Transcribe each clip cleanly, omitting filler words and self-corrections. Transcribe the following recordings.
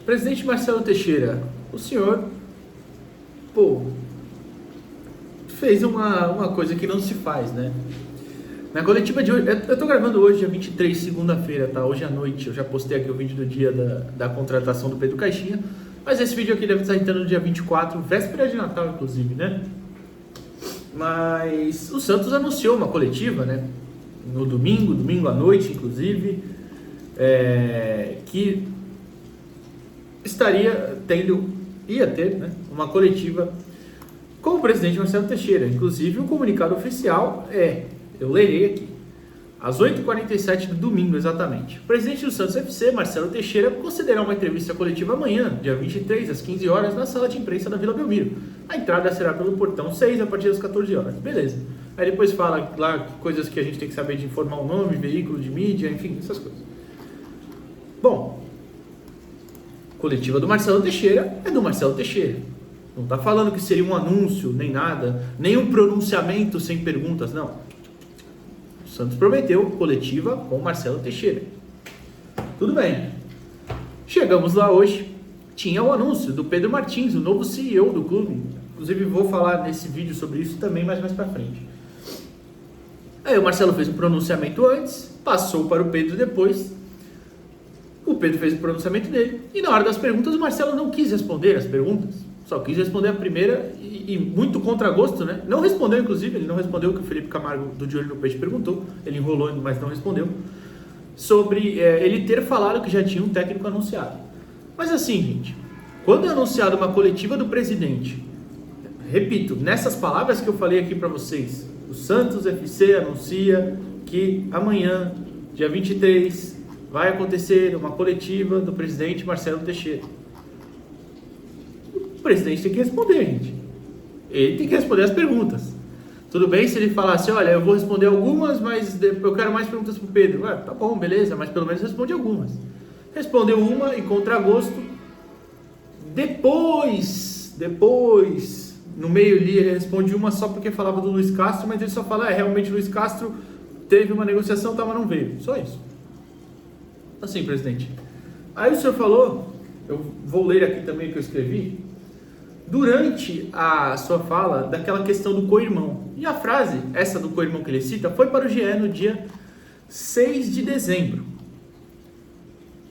Presidente Marcelo Teixeira, o senhor, fez uma coisa que não se faz, né? Na coletiva de hoje, eu tô gravando hoje, dia 23, segunda-feira, tá? Hoje à noite, eu já postei aqui o vídeo do dia da contratação do Pedro Caixinha, mas esse vídeo aqui deve estar entrando no dia 24, véspera de Natal, inclusive, né? Mas o Santos anunciou uma coletiva, né? No domingo à noite, inclusive, que ia ter, né, uma coletiva com o presidente Marcelo Teixeira. Inclusive, o comunicado oficial eu lerei aqui, às 8h47 do domingo, exatamente. O presidente do Santos FC, Marcelo Teixeira, concederá uma entrevista coletiva amanhã, dia 23, às 15 horas, na sala de imprensa da Vila Belmiro. A entrada será pelo portão 6, a partir das 14 horas. Beleza. Aí depois fala lá coisas que a gente tem que saber de informar o nome, veículo de mídia, enfim, essas coisas. Bom, coletiva do Marcelo Teixeira é do Marcelo Teixeira. Não está falando que seria um anúncio, nem nada, nem um pronunciamento sem perguntas, não. O Santos prometeu coletiva com Marcelo Teixeira. Tudo bem. Chegamos lá hoje, tinha o anúncio do Pedro Martins, o novo CEO do clube. Inclusive vou falar nesse vídeo sobre isso também mais pra frente. Aí o Marcelo fez um pronunciamento antes, passou para o Pedro depois. O Pedro fez o pronunciamento dele e na hora das perguntas o Marcelo não quis responder as perguntas. Só quis responder a primeira e muito contra gosto, né? Não respondeu, inclusive, ele não respondeu o que o Felipe Camargo do De Olho no Peixe perguntou. Ele enrolou, mas não respondeu. Sobre ele ter falado que já tinha um técnico anunciado. Mas assim, gente, quando é anunciada uma coletiva do presidente, repito, nessas palavras que eu falei aqui para vocês, o Santos FC anuncia que amanhã, dia 23, vai acontecer uma coletiva do presidente Marcelo Teixeira. O presidente tem que responder, gente. Ele tem que responder as perguntas. Tudo bem se ele falasse, olha, eu vou responder algumas, mas eu quero mais perguntas pro Pedro. Tá bom, beleza, mas pelo menos responde algumas. Respondeu uma e contra gosto. Depois, no meio ali, ele responde uma só porque falava do Luiz Castro, mas ele só fala, realmente o Luiz Castro teve uma negociação, mas não veio. Só isso. Assim, presidente. Aí o senhor falou, eu vou ler aqui também o que eu escrevi, durante a sua fala, daquela questão do co-irmão. E a frase, essa do co-irmão que ele cita, foi para o GE no dia 6 de dezembro.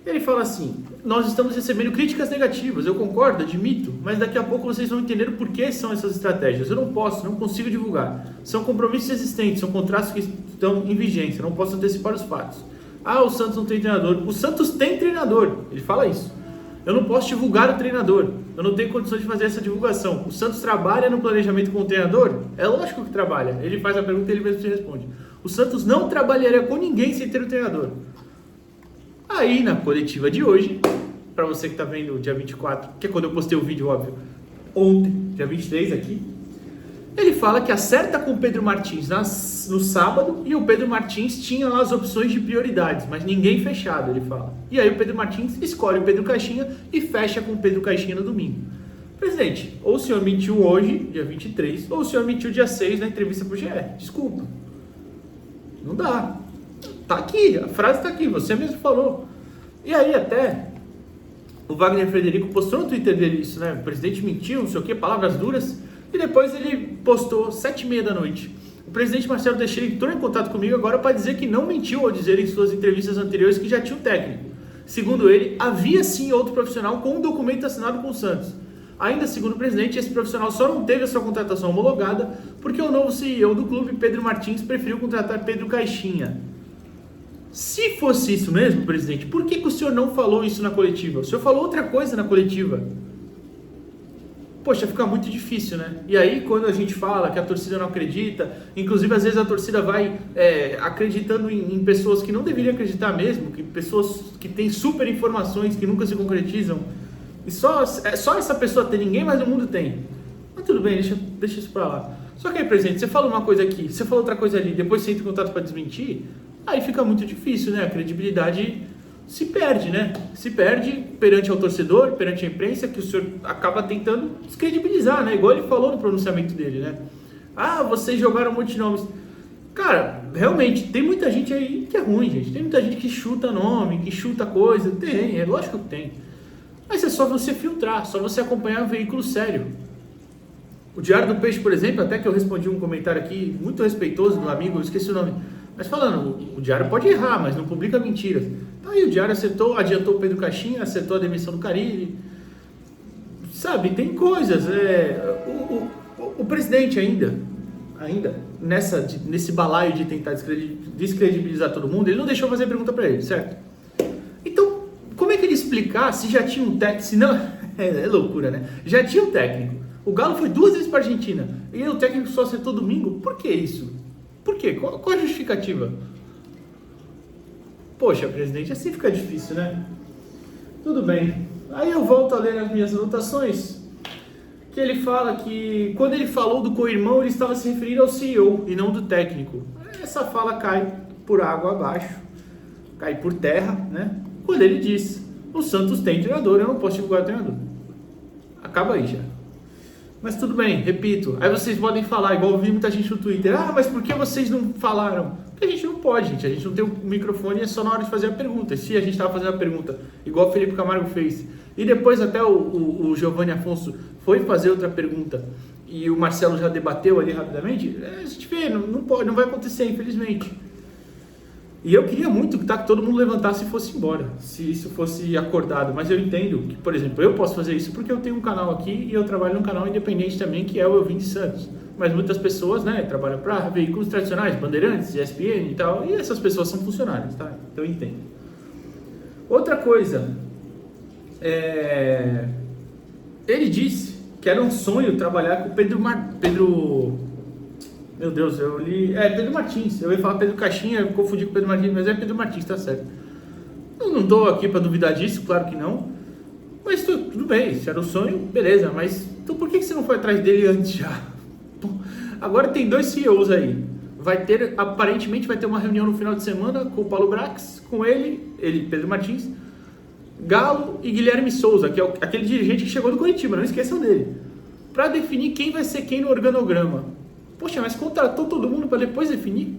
Ele fala assim, nós estamos recebendo críticas negativas, eu concordo, admito, mas daqui a pouco vocês vão entender o porquê são essas estratégias. Eu não consigo divulgar. São compromissos existentes, são contratos que estão em vigência, eu não posso antecipar os fatos. O Santos não tem treinador. O Santos tem treinador, ele fala isso. Eu não posso divulgar o treinador, eu não tenho condições de fazer essa divulgação. O Santos trabalha no planejamento com o treinador? É lógico que trabalha, ele faz a pergunta e ele mesmo se responde. O Santos não trabalharia com ninguém sem ter o treinador. Aí, na coletiva de hoje, para você que está vendo o dia 24, que é quando eu postei o vídeo, óbvio, ontem, dia 23 aqui, ele fala que acerta com o Pedro Martins no sábado e o Pedro Martins tinha lá as opções de prioridades, mas ninguém fechado, ele fala. E aí o Pedro Martins escolhe o Pedro Caixinha e fecha com o Pedro Caixinha no domingo. Presidente, ou o senhor mentiu hoje, dia 23, ou o senhor mentiu dia 6 na entrevista para o GE. Desculpa. Não dá. Tá aqui, a frase tá aqui, você mesmo falou. E aí até o Wagner Frederico postou no Twitter dele isso, né? O presidente mentiu, não sei o que, palavras duras. E depois ele postou 7h30 da noite. O presidente Marcelo Teixeira entrou em contato comigo agora para dizer que não mentiu ao dizer em suas entrevistas anteriores que já tinha um técnico. Segundo ele, havia sim outro profissional com um documento assinado com o Santos. Ainda segundo o presidente, esse profissional só não teve a sua contratação homologada porque o novo CEO do clube, Pedro Martins, preferiu contratar Pedro Caixinha. Se fosse isso mesmo, presidente, por que o senhor não falou isso na coletiva? O senhor falou outra coisa na coletiva. Poxa, fica muito difícil, né? E aí, quando a gente fala que a torcida não acredita, inclusive às vezes a torcida vai acreditando em pessoas que não deveriam acreditar mesmo, que pessoas que têm super informações que nunca se concretizam, e só essa pessoa tem, ninguém mais no mundo tem. Mas tudo bem, deixa isso pra lá. Só que aí, presidente, você fala uma coisa aqui, você fala outra coisa ali, depois você entra em contato para desmentir, aí fica muito difícil, né? A credibilidade se perde, né? Se perde perante ao torcedor, perante a imprensa, que o senhor acaba tentando descredibilizar, né? Igual ele falou no pronunciamento dele, né? Vocês jogaram um monte de nomes. Cara, realmente, tem muita gente aí que é ruim, gente. Tem muita gente que chuta nome, que chuta coisa. Tem, é lógico que tem. Mas se só você filtrar, só você acompanhar um veículo sério. O Diário do Peixe, por exemplo, até que eu respondi um comentário aqui, muito respeitoso do amigo, eu esqueci o nome, mas falando, o Diário pode errar, mas não publica mentiras. Então aí o Diário acertou, adiantou o Pedro Caixinha, acertou a demissão do Carille. Sabe, tem coisas. O presidente ainda nesse balaio de tentar descredibilizar todo mundo, ele não deixou fazer pergunta para ele, certo? Então, como é que ele explicar se já tinha um técnico, se não, é loucura, né? Já tinha um técnico. O Galo foi 2 vezes para a Argentina e o técnico só acertou domingo. Por que isso? Por quê? Qual a justificativa? Poxa, presidente, assim fica difícil, né? Tudo bem. Aí eu volto a ler as minhas anotações, que ele fala que quando ele falou do co-irmão, ele estava se referindo ao CEO e não do técnico. Essa fala cai por água abaixo, cai por terra, né? Quando ele diz, o Santos tem treinador, eu não posso divulgar o treinador. Acaba aí já. Mas tudo bem, repito. Aí vocês podem falar, igual eu vi muita gente no Twitter. Ah, mas por que vocês não falaram? Porque a gente não pode, gente. A gente não tem o microfone, é só na hora de fazer a pergunta. E se a gente estava fazendo a pergunta, igual o Felipe Camargo fez, e depois até o Giovanni Afonso foi fazer outra pergunta, e o Marcelo já debateu ali rapidamente, a gente vê, não pode, não vai acontecer, infelizmente. E eu queria muito que todo mundo levantasse e fosse embora, se isso fosse acordado. Mas eu entendo que, por exemplo, eu posso fazer isso porque eu tenho um canal aqui e eu trabalho num canal independente também, que é o Eu Vim de Santos. Mas muitas pessoas, né, trabalham para veículos tradicionais, Bandeirantes, ESPN e tal, e essas pessoas são funcionários, tá? Então eu entendo. Outra coisa, ele disse que era um sonho trabalhar com o Pedro Meu Deus, eu li... Pedro Martins. Eu ia falar Pedro Caixinha, eu confundi com Pedro Martins, mas é Pedro Martins, tá certo. Eu não tô aqui para duvidar disso, claro que não. Mas tudo bem, se era o sonho, beleza. Mas então por que você não foi atrás dele antes já? Agora tem 2 CEOs aí. Aparentemente vai ter uma reunião no final de semana com o Paulo Brax, com ele, Pedro Martins, Galo e Guilherme Souza, que é aquele dirigente que chegou do Coritiba, não esqueçam dele. Para definir quem vai ser quem no organograma. Poxa, mas contratou todo mundo para depois definir?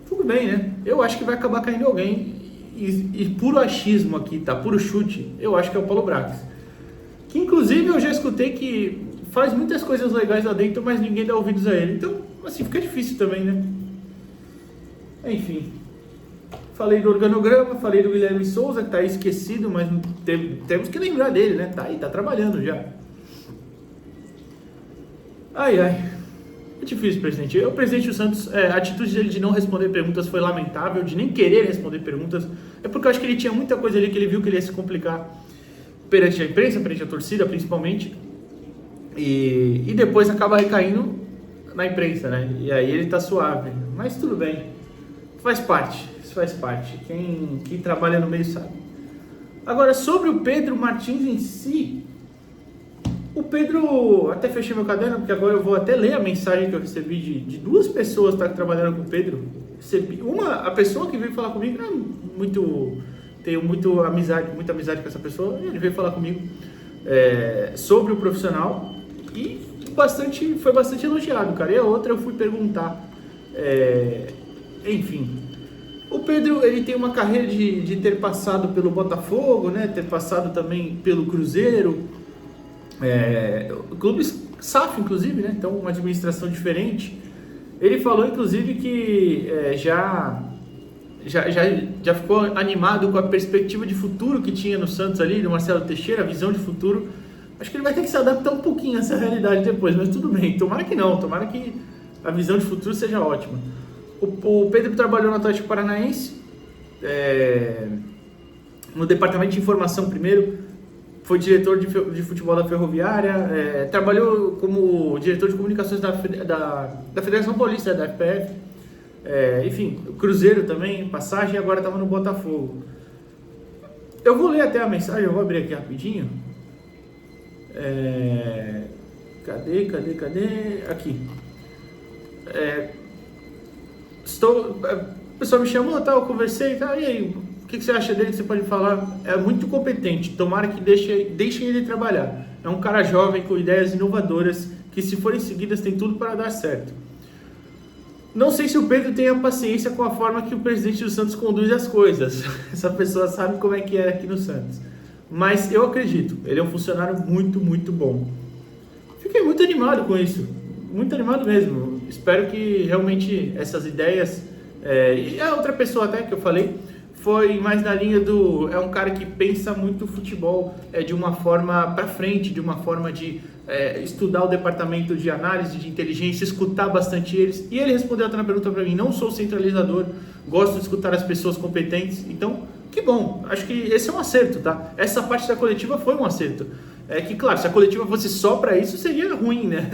Tudo bem, né? Eu acho que vai acabar caindo alguém. E puro achismo aqui, tá? Puro chute. Eu acho que é o Paulo Brax. Que inclusive eu já escutei que faz muitas coisas legais lá dentro, mas ninguém dá ouvidos a ele. Então, assim, fica difícil também, né? Enfim. Falei do organograma, falei do Guilherme Souza, que tá aí esquecido, mas temos que lembrar dele, né? Tá aí, tá trabalhando já. Ai. É difícil, presidente. O presidente do Santos, a atitude dele de não responder perguntas foi lamentável, de nem querer responder perguntas. É porque eu acho que ele tinha muita coisa ali que ele viu que ele ia se complicar perante a imprensa, perante a torcida, principalmente. E depois acaba recaindo na imprensa, né? E aí ele tá suave. Mas tudo bem. Faz parte. Isso faz parte. Quem trabalha no meio sabe. Agora, sobre o Pedro Martins em si... O Pedro, até fechei meu caderno, porque agora eu vou até ler a mensagem que eu recebi de 2 pessoas que estão trabalhando com o Pedro. A pessoa que veio falar comigo, tenho muita amizade com essa pessoa, ele veio falar comigo sobre o profissional e foi bastante elogiado, cara. E a outra eu fui perguntar, enfim... O Pedro, ele tem uma carreira de ter passado pelo Botafogo, né, ter passado também pelo Cruzeiro... clubes SAF, inclusive, né? Então uma administração diferente. Ele falou, inclusive, que já ficou animado com a perspectiva de futuro que tinha no Santos ali, do Marcelo Teixeira, a visão de futuro. Acho que ele vai ter que se adaptar um pouquinho a essa realidade depois, mas tudo bem. Tomara que não, tomara que a visão de futuro seja ótima. O Pedro trabalhou no Atlético Paranaense, no departamento de informação primeiro. Foi diretor de futebol da Ferroviária, trabalhou como diretor de comunicações da Federação Paulista, da FPF, enfim, Cruzeiro também, passagem, e agora estava no Botafogo. Eu vou ler até a mensagem, eu vou abrir aqui rapidinho. Cadê? Aqui. O pessoal me chamou, eu conversei, e aí... O que você acha dele que você pode falar? É muito competente, tomara que deixem ele trabalhar. É um cara jovem com ideias inovadoras que, se forem seguidas, tem tudo para dar certo. Não sei se o Pedro tem a paciência com a forma que o presidente do Santos conduz as coisas. Essa pessoa sabe como é que é aqui no Santos. mas eu acredito, ele é um funcionário muito, muito bom. Fiquei muito animado com isso, muito animado mesmo. Espero que realmente essas ideias, e a outra pessoa até que eu falei, foi mais na linha do, é um cara que pensa muito futebol de uma forma para frente, de uma forma de estudar o departamento de análise, de inteligência, escutar bastante eles. E ele respondeu até na pergunta para mim, não sou centralizador, gosto de escutar as pessoas competentes. Então, que bom, acho que esse é um acerto, tá? Essa parte da coletiva foi um acerto. É que, claro, se a coletiva fosse só para isso, seria ruim, né?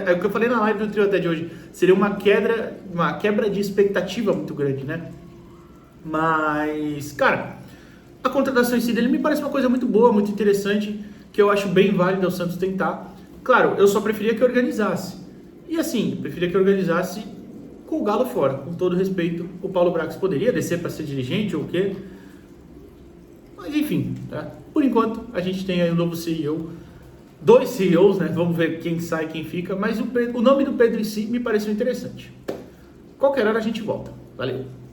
É o que eu falei na live do trio até de hoje. Seria uma quebra de expectativa muito grande, né? Mas, cara, a contratação em si dele me parece uma coisa muito boa, muito interessante, que eu acho bem válida o Santos tentar. Claro, eu só preferia que organizasse. E assim, preferia que organizasse com o Galo fora, com todo respeito. O Paulo Brax poderia descer para ser dirigente ou o quê? Mas enfim, tá? Por enquanto, a gente tem aí um novo CEO, 2 CEOs, né? Vamos ver quem sai, quem fica. Mas o nome do Pedro em si me pareceu interessante. Qualquer hora a gente volta. Valeu!